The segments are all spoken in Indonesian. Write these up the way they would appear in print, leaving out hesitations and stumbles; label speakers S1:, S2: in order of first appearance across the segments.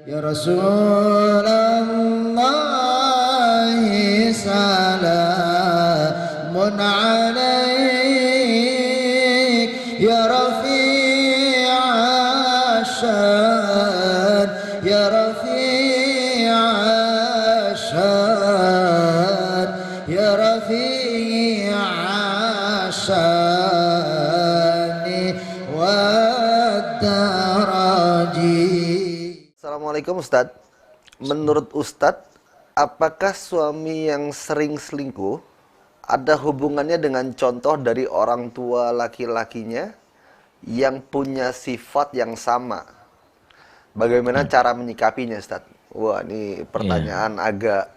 S1: Ya Rasulullah salamun alaik ya rafi'asyan ya rafi'asyan ya rafi'asyani wa daraji.
S2: Assalamualaikum Ustadz. Menurut Ustadz, apakah suami yang sering selingkuh ada hubungannya dengan contoh dari orang tua laki-lakinya yang punya sifat yang sama? Bagaimana cara menyikapinya, Ustadz? Wah, ini pertanyaan agak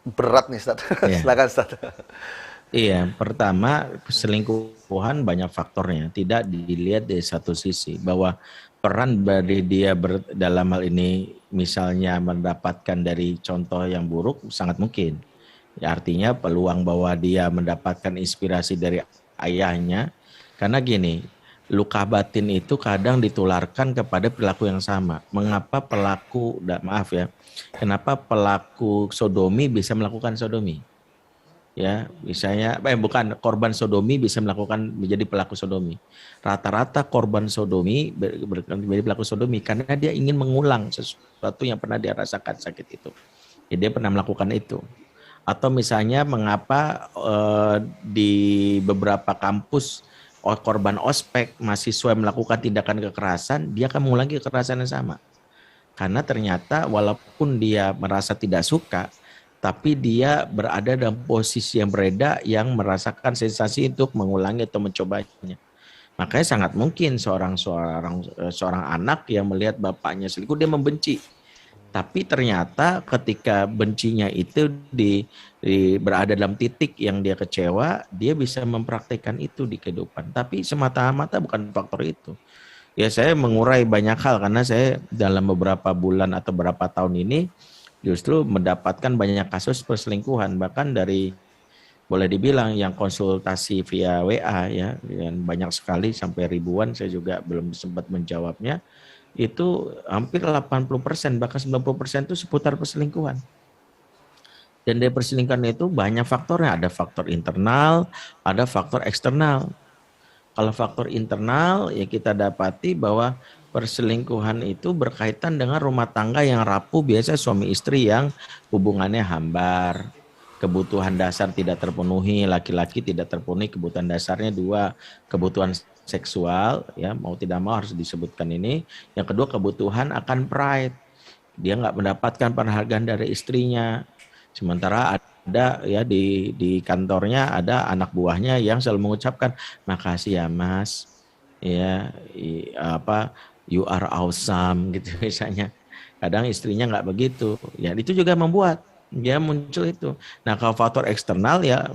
S2: berat nih, Ustadz. Silakan, Ustadz.
S3: Iya, pertama selingkuhan banyak faktornya. Tidak dilihat dari satu sisi bahwa peran dari dia dalam hal ini misalnya mendapatkan dari contoh yang buruk sangat mungkin. Ya, artinya peluang bahwa dia mendapatkan inspirasi dari ayahnya. Karena gini, luka batin itu kadang ditularkan kepada perilaku yang sama. Mengapa pelaku, kenapa pelaku sodomi bisa melakukan sodomi? Ya, misalnya bukan korban sodomi bisa menjadi pelaku sodomi. Rata-rata korban sodomi menjadi pelaku sodomi karena dia ingin mengulang sesuatu yang pernah dia rasakan sakit itu. Ya, dia pernah melakukan itu. Atau misalnya mengapa di beberapa kampus korban ospek mahasiswa melakukan tindakan kekerasan, dia akan mengulangi kekerasan yang sama. Karena ternyata walaupun dia merasa tidak suka, tapi dia berada dalam posisi yang berbeda yang merasakan sensasi untuk mengulangi atau mencobanya. Makanya sangat mungkin seorang anak yang melihat bapaknya selingkuh, dia membenci. Tapi ternyata ketika bencinya itu berada dalam titik yang dia kecewa, dia bisa mempraktikkan itu di kehidupan. Tapi semata-mata bukan faktor itu. Ya, saya mengurai banyak hal karena saya dalam beberapa bulan atau beberapa tahun ini justru mendapatkan banyak kasus perselingkuhan, bahkan dari boleh dibilang yang konsultasi via WA ya, yang banyak sekali sampai ribuan, saya juga belum sempat menjawabnya, itu hampir 80% bahkan 90% itu seputar perselingkuhan. Dan dari perselingkuhan itu banyak faktornya, ada faktor internal, ada faktor eksternal. Kalau faktor internal ya kita dapati bahwa perselingkuhan itu berkaitan dengan rumah tangga yang rapuh, biasa suami istri yang hubungannya hambar, kebutuhan dasar tidak terpenuhi, laki-laki tidak terpenuhi kebutuhan dasarnya, dua, kebutuhan seksual, ya mau tidak mau harus disebutkan ini. Yang kedua, kebutuhan akan pride, dia nggak mendapatkan penghargaan dari istrinya, sementara ada ya di kantornya ada anak buahnya yang selalu mengucapkan makasih ya mas, ya you are awesome gitu misalnya. Kadang istrinya nggak begitu, ya itu juga membuat dia muncul itu. Nah kalau faktor eksternal ya,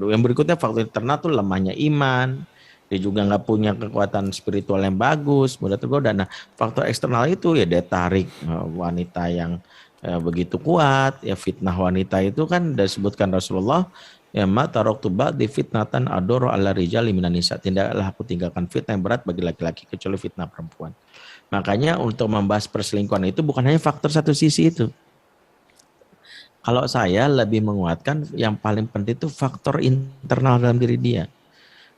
S3: yang berikutnya faktor internal tuh lemahnya iman, dia juga nggak punya kekuatan spiritual yang bagus, mudah tergoda. Nah faktor eksternal itu ya dia tarik wanita yang begitu kuat, ya fitnah wanita itu kan disebutkan Rasulullah, ya ma taraktu ba'di fitnatan adoro ala rijali minan nisa, tidaklah aku tinggalkan fitnah yang berat bagi laki-laki kecuali fitnah perempuan. Makanya untuk membahas perselingkuhan itu bukan hanya faktor satu sisi itu. Kalau saya lebih menguatkan yang paling penting itu faktor internal dalam diri dia.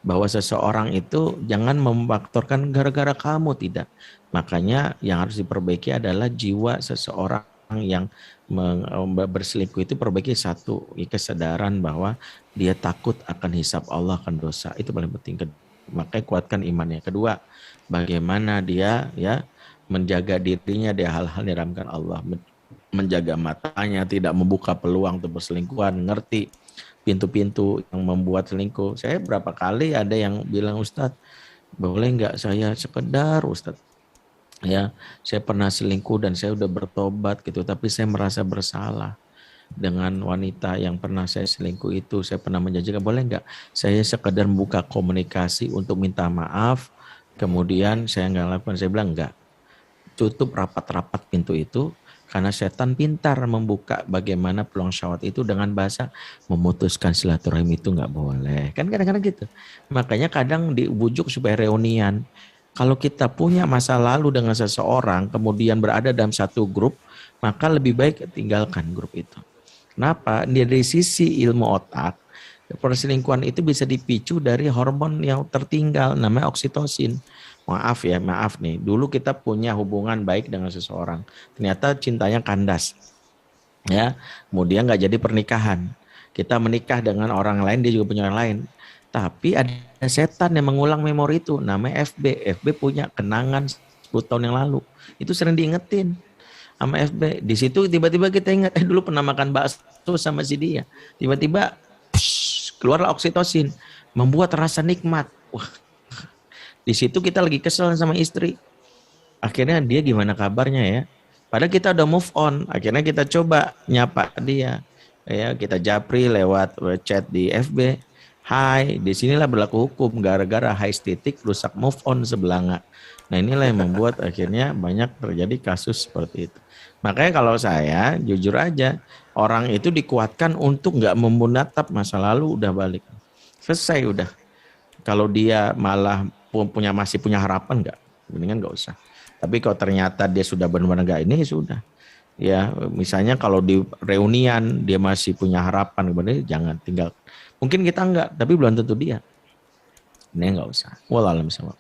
S3: Bahwa seseorang itu jangan memfaktorkan gara-gara kamu, tidak. Makanya yang harus diperbaiki adalah jiwa seseorang yang berselingkuh itu perbaiki satu, kesadaran bahwa dia takut akan hisab Allah, akan dosa. Itu paling penting. Makanya kuatkan imannya. Kedua, bagaimana dia ya menjaga dirinya dari hal-hal yang diharamkan Allah, menjaga matanya, tidak membuka peluang untuk berselingkuhan, ngerti pintu-pintu yang membuat selingkuh. Saya berapa kali ada yang bilang, Ustadz, boleh nggak saya sekedar, Ustadz, ya saya pernah selingkuh dan saya udah bertobat gitu, tapi saya merasa bersalah dengan wanita yang pernah saya selingkuh itu. Saya pernah menjanjikan, boleh nggak saya sekedar membuka komunikasi untuk minta maaf, kemudian saya nggak lakukan. Saya bilang nggak, tutup rapat-rapat pintu itu, karena setan pintar membuka bagaimana peluang syahwat itu dengan bahasa memutuskan silaturahim itu nggak boleh. Kan kadang-kadang gitu. Makanya kadang dibujuk supaya reunian. Kalau kita punya masa lalu dengan seseorang, kemudian berada dalam satu grup, maka lebih baik tinggalkan grup itu. Kenapa? Dari sisi ilmu otak, perselingkuhan itu bisa dipicu dari hormon yang tertinggal, namanya oksitosin. Maaf ya, maaf nih. Dulu kita punya hubungan baik dengan seseorang, ternyata cintanya kandas, ya. Kemudian nggak jadi pernikahan. Kita menikah dengan orang lain, dia juga punya orang lain. Tapi ada setan yang mengulang memori itu, namanya FB. FB punya kenangan 10 tahun yang lalu. Itu sering diingetin sama FB. Di situ tiba-tiba kita ingat, dulu pernah makan bakso sama si dia. Tiba-tiba keluarlah oksitosin, membuat rasa nikmat. Wah, di situ kita lagi kesel sama istri. Akhirnya dia gimana kabarnya ya? Padahal kita udah move on. Akhirnya kita coba nyapa dia. Ya, kita japri lewat chat di FB. Hai, disinilah berlaku hukum. Gara-gara hai titik rusak move on sebelanga. Nah inilah yang membuat akhirnya banyak terjadi kasus seperti itu. Makanya kalau saya jujur aja, orang itu dikuatkan untuk nggak menatap masa lalu, udah balik. Selesai udah. Kalau dia malah masih punya harapan nggak, mendingan nggak usah. Tapi kalau ternyata dia sudah benar-benar nggak ini, sudah. Ya, misalnya kalau di reunian dia masih punya harapan, kemudian jangan tinggal. Mungkin kita enggak, tapi belum tentu dia. Ini nggak usah. Wallahualam bishawab.